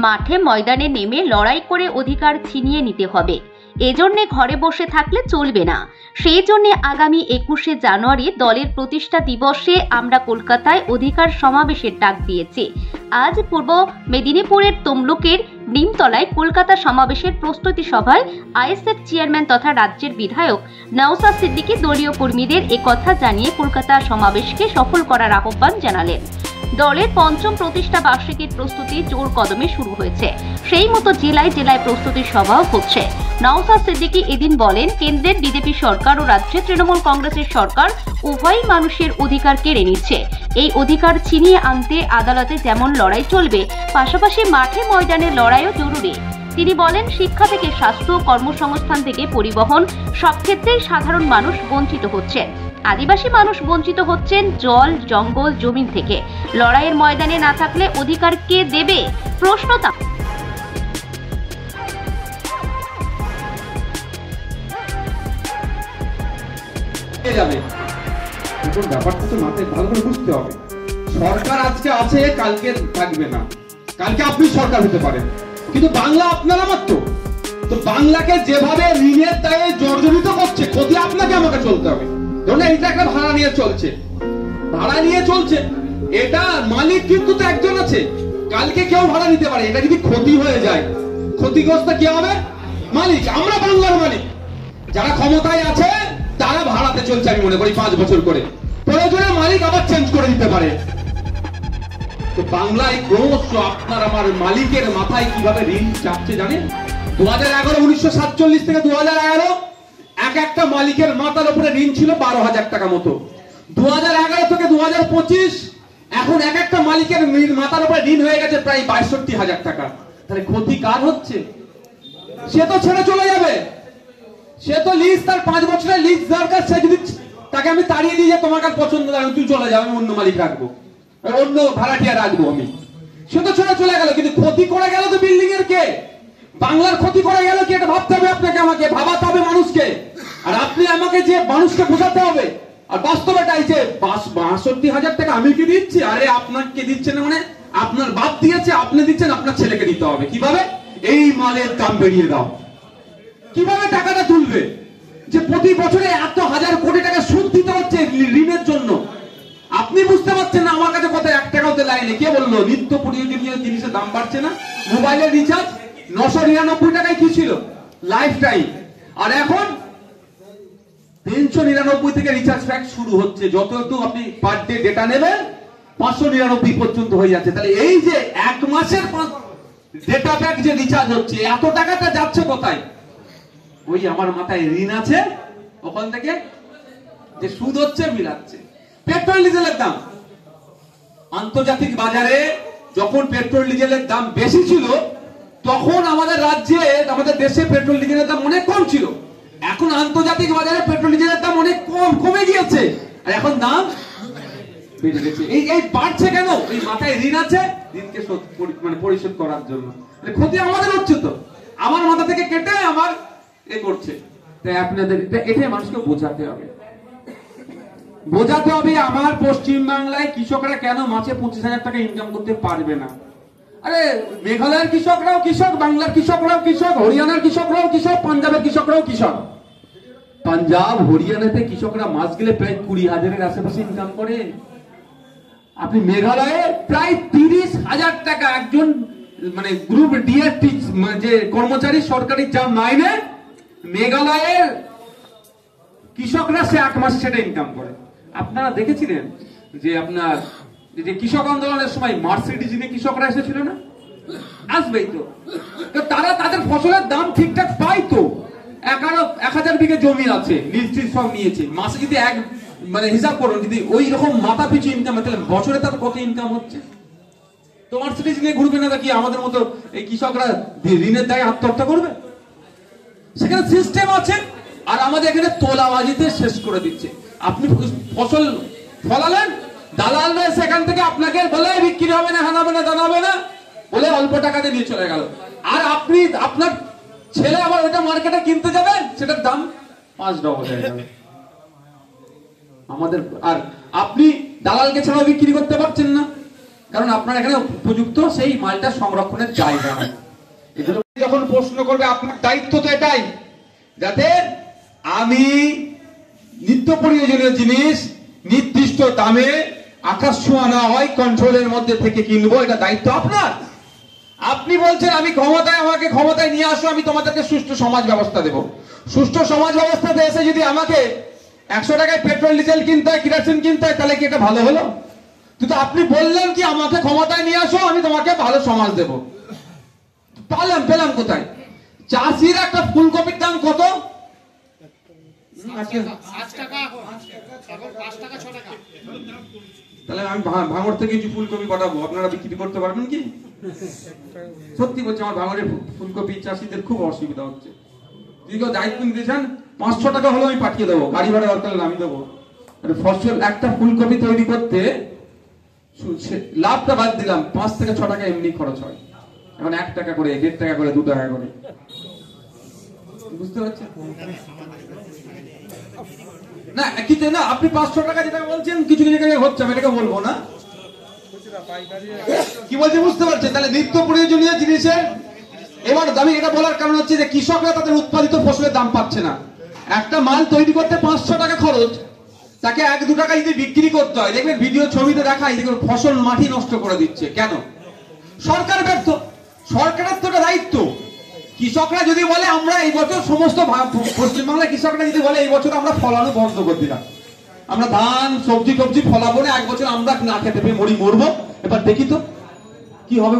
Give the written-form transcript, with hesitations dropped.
মাঠে ময়দানে নেমে লড়াই করে অধিকার ছিনিয়ে নিতে হবে। এজন্যে ঘরে বসে থাকলে চলবে না। সেই জন্য আগামী 21শে জানুয়ারি দলের প্রতিষ্ঠা দিবসে আমরা কলকাতায় অধিকার সমাবেশের ডাক দিয়েছি। আজ পূর্ব মেদিনীপুরের তমলুকের নিমতলায় কলকাতা সমাবেশের প্রস্তুতি সভায় আইএসএফ চেয়ারম্যান তথা রাজ্যের বিধায়ক নওশাদ সিদ্দিকী দলীয় কর্মীদের একথা জানিয়ে কলকাতা সমাবেশকে সফল করার আহ্বান জানালেন। দলের পঞ্চম প্রতিষ্ঠা বার্ষিকীর প্রস্তুতি জোর কদমে শুরু হয়েছে। সেই মতো জেলায় জেলায় প্রস্তুতি সভাও হচ্ছে। নওশাদ সিদ্দিকী এদিন বলেন, কেন্দ্রের বিজেপি সরকার ও রাজ্যে তৃণমূল কংগ্রেসের সরকার উভয়ই মানুষের অধিকার কেড়ে নিচ্ছে। এই অধিকার ছিনিয়ে আনতে আদালতে যেমন লড়াই চলবে, পাশাপাশি মাঠে ময়দানে লড়াইও জরুরি। তিনি বলেন, শিক্ষা থেকে স্বাস্থ্য, কর্মসংস্থান থেকে পরিবহন, সব ক্ষেত্রেই সাধারণ মানুষ বঞ্চিত হচ্ছেন। আদিবাসী মানুষ বঞ্চিত হচ্ছেন জল, জঙ্গল, জমিন থেকে। লড়াইয়ের ময়দানে না থাকলে অধিকার কে দেবে? প্রশ্ন তা যাবে। এখন ব্যাপারটা তো মাথায় ভালো করে বুঝতে হবে। সরকার আজকে আছে, কালকে থাকবে না। কালকে আপনি সরকার হতে পারেন, কিন্তু বাংলা আপনার আমার তো বাংলাকে যেভাবে ঋণের দায়ে জর্জরিত করছে, ক্ষতি আপনাকে আমাকে চলতে হবে। ধরুন এইটা একটা ভাড়া নিয়ে চলছে, এটা মালিক কিন্তু তো একজন আছে। কালকে কেউ ভাড়া নিতে পারে, এটা যদি ক্ষতি হয়ে যায়, ক্ষতিগ্রস্ত কে হবে? মালিক। আমরা বাংলার মালিক। যারা ক্ষমতায় আছে তারা ভাড়াতে চলছে, আমি মনে করি 5 বছর করে। প্রয়োজনে মালিক আবার চেঞ্জ করে দিতে পারে। তো বাংলায় ক্রমশ আপনার আমার মালিকের মাথায় কিভাবে ঋণ চাপছে জানেন? 1947 থেকে 2011 এক একটা মালিকের মাথার উপরে ঋণ ছিল 12,000 টাকা মতো। 2011 থেকে 2025 এখন এক একটা মালিকের মাথার উপরে ঋণ হয়ে গেছে প্রায় 62,000 টাকা। তাহলে ক্ষতি কার হচ্ছে? সে তো ছেড়ে চলে যাবে। সে তো লিজ, তার 5 বছরের লিজ দরকার। সে যদি তাকে আমি তাড়িয়ে দিই যে তোমার কাছে পছন্দ না, তুই চলে যাবে, আমি অন্য মালিক রাখবো, অন্য ভাড়াটিয়া রাখবো আমি, সে তো ছেড়ে চলে গেল। কিন্তু ক্ষতি করে গেল তো বিল্ডিং এর কে? বাংলার ক্ষতি করে গেল কি? এটা ভাবতে হবে আপনাকে, আমাকে ভাবাতে হবে মানুষকে। আর আপনি আমাকে যে মানুষকে বোঝাতে হবে। আর বাস্তবে এটাই যে 62,000 টাকা আমি কি দিচ্ছি? আরে আপনাকে দিচ্ছেন মানে আপনার বাপ দিয়েছে, আপনি দিচ্ছেন, আপনার ছেলেকে দিতে হবে। কিভাবে? এই মালের দাম বেরিয়ে দাও। কিভাবে টাকাটা তুলবে? যে প্রতি বছরে এত হাজার কোটি টাকা সুদ দিতে হচ্ছে ঋণের জন্য। আপনি বুঝতে পারছেন না আমার কাছে কত 1 টাকাও তো লাইনে। কে বললো নিত্য প্রয়োজনীয় জিনিসের দাম বাড়ছে না? মোবাইলের রিচার্জ 999 টাকায় কি ছিল লাইফ টাইম, আর এখন 399 থেকে রিচার্জ প্যাক শুরু হচ্ছে। যত একটু আপনি পার ডে ডেটা নেবেন 599 পর্যন্ত হয়ে যাচ্ছে। তাহলে এই যে 1 মাসের ডেটা প্যাক যে রিচার্জ হচ্ছে, এত টাকাটা যাচ্ছে কোথায়? ওই আমার মাথায় ঋণ আছে, ওখান থেকে যে সুদ হচ্ছে মিলাচ্ছে। পেট্রোল ডিজেলের দাম আন্তর্জাতিক বাজারে যখন পেট্রোল ডিজেলের দাম বেশি ছিল, তখন আমাদের রাজ্যে, আমাদের দেশে পেট্রোল ডিজেলের দাম অনেক কম ছিল। এখন আন্তর্জাতিক বাজারে পেট্রোল ডিজেলের দাম অনেক কমে গিয়েছে, আর এখন দাম বেড়ে গেছে। এই বাড়ছে কেন? এই মাথায় ঋণ আছে, ঋণকে পরিশোধ করার জন্য। ক্ষতি আমাদের হচ্ছে, তো আমার মাথা থেকে কেটে আমার এ করছে। তাই আপনাদের এটাই মানুষকে বোঝাতে হবে। আমার পশ্চিম বাংলায় কৃষকরা কেন মাসে 25,000 টাকা ইনকাম করতে পারবে না? আরে মেঘালয়ের কৃষকরাও কৃষক, বাংলার কৃষকরাও কৃষক, হরিয়ানার কৃষকরাও কৃষক, পাঞ্জাবের কৃষকরাও কৃষক। পাঞ্জাব, হরিয়ানাতে কৃষকরা মাস গেলে প্রায় 20,000-এর আশেপাশে ইনকাম করে। আপনি মেঘালয়ে প্রায় 30,000 টাকা একজন গ্রুপ ডিএসটি যে কর্মচারী সরকারি যা মাইনে, মেঘালয়ের কৃষকরা সে 1 মাসে সেটা ইনকাম করে। আপনারা দেখেছিলেন যে আপনার যে কৃষক আন্দোলনের সময় মার্সিডিজে কৃষকরা এসেছিল না? আসবেই তো। তারা তাদের ফসলের দাম ঠিকঠাক পায় তো। 1000 বিঘে জমি আছে, লিজ সব নিয়েছে। মাসে যদি হিসাব করুন, যদি ওই রকম মাথা পিছু ইনকাম হয়, তাহলে বছরে তার কত ইনকাম হচ্ছে? তো মার্সিডিজ নিয়ে ঘুরবে না কি আমাদের মতো এই কৃষকরা ঋণের দায়ে আত্মহত্যা করবে? সেখানে সিস্টেম আছে। আর আমাদের এখানে তোলাবাজিতে শেষ করে দিচ্ছে। আপনি ফসল ফলালেন, দালালরা সেখান থেকে আপনাকে বলে বিক্রি হবে না, হানাবে না, জানাবে না বলে অল্প টাকাতে নিয়ে চলে গেল। আর আপনি আপনার ছেলে আবার ওটা মার্কেটে কিনতে যাবেন, সেটার দাম 5 ডবল হয়ে গেল আমাদের। আর আপনি দালালকে ছাড়াও বিক্রি করতে পারছেন না। কারণ আপনার এখানে উপযুক্ত সেই মালটা সংরক্ষণের জায়গা নেই। এগুলো যখন প্রশ্ন করবে আপনার দায়িত্ব তো এটাই, যাতে আমি নিত্য প্রয়োজনীয় জিনিস নির্দিষ্ট দামে আকাশ ছোঁয়া না হয় কন্ট্রোলের মধ্যে থেকে কিনবো, এটা দায়িত্ব আপনার। আপনি বলছেন আমি আমাকে ক্ষমতায় নিয়ে আসো, আমি তোমাদেরকে সুষ্ঠু সমাজ ব্যবস্থা দেবো। সুষ্ঠু সমাজ ব্যবস্থাতে এসে যদি আমাকে 100 টাকায় পেট্রোল ডিজেল কিনতে হয়, কিরোসিন কিনতে হয়, তাহলে কি এটা ভালো হলো? কিন্তু আপনি বললেন কি আমাকে ক্ষমতায় নিয়ে আসো, আমি তোমাকে ভালো সমাজ দেবো। পেলাম কোথায়? চাষির একটা ফুলকপির দাম কত? তাহলে আমি ভাঙড় থেকে কিছু ফুলকপি পাঠাবো, আপনারা বিক্রি করতে পারবেন কি? সত্যি বলছি, আমার ভাঙড়ের ফুলকপি চাষিদের খুব অসুবিধা হচ্ছে। যদি কেউ দায়িত্ব নিতে চান 500 টাকা হলেও আমি পাঠিয়ে দেবো, গাড়ি ভাড়া দরকার আমি দেবো। ফসল একটা ফুলকপি তৈরি করতে লাভটা বাদ দিলাম, 5 থেকে 6 টাকা এমনি খরচ হয়। এখন 1 টাকা করে, 1.5 টাকা করে, 2 টাকা করে, বুঝতে পারছেন না? কিছু না, আপনি 500 টাকা যেটা বলছেন কিছু কিছু জায়গায় হচ্ছে, আমি এটাকে বলবো না, কি বলছে বুঝতে পারছেন? তাহলে নিত্য প্রয়োজনীয় জিনিসের এবার আমি এটা বলার কারণ হচ্ছে যে কৃষকরা তাদের উৎপাদিত ফসলের দাম পাচ্ছে না। একটা মাল তৈরি করতে 500 টাকা খরচ, তাকে 1-2 টাকা যদি বিক্রি করতে হয়, দেখবেন ভিডিও ছবিতে দেখায় দেখবেন ফসল মাটি নষ্ট করে দিচ্ছে। কেন? সরকার ব্যর্থ। সরকারের তো দায়িত্ব। কৃষকরা যদি বলে আমরা এই বছর সমস্ত পশ্চিমবাংলার কৃষকরা যদি বলে এই বছর আমরা ফলানো বন্ধ করে দিলাম, আমরা ধান সবজি ফলাবো না, 1 বছর আমরা না খেতে পেয়ে মরবো, এবার দেখি তো কি হবে।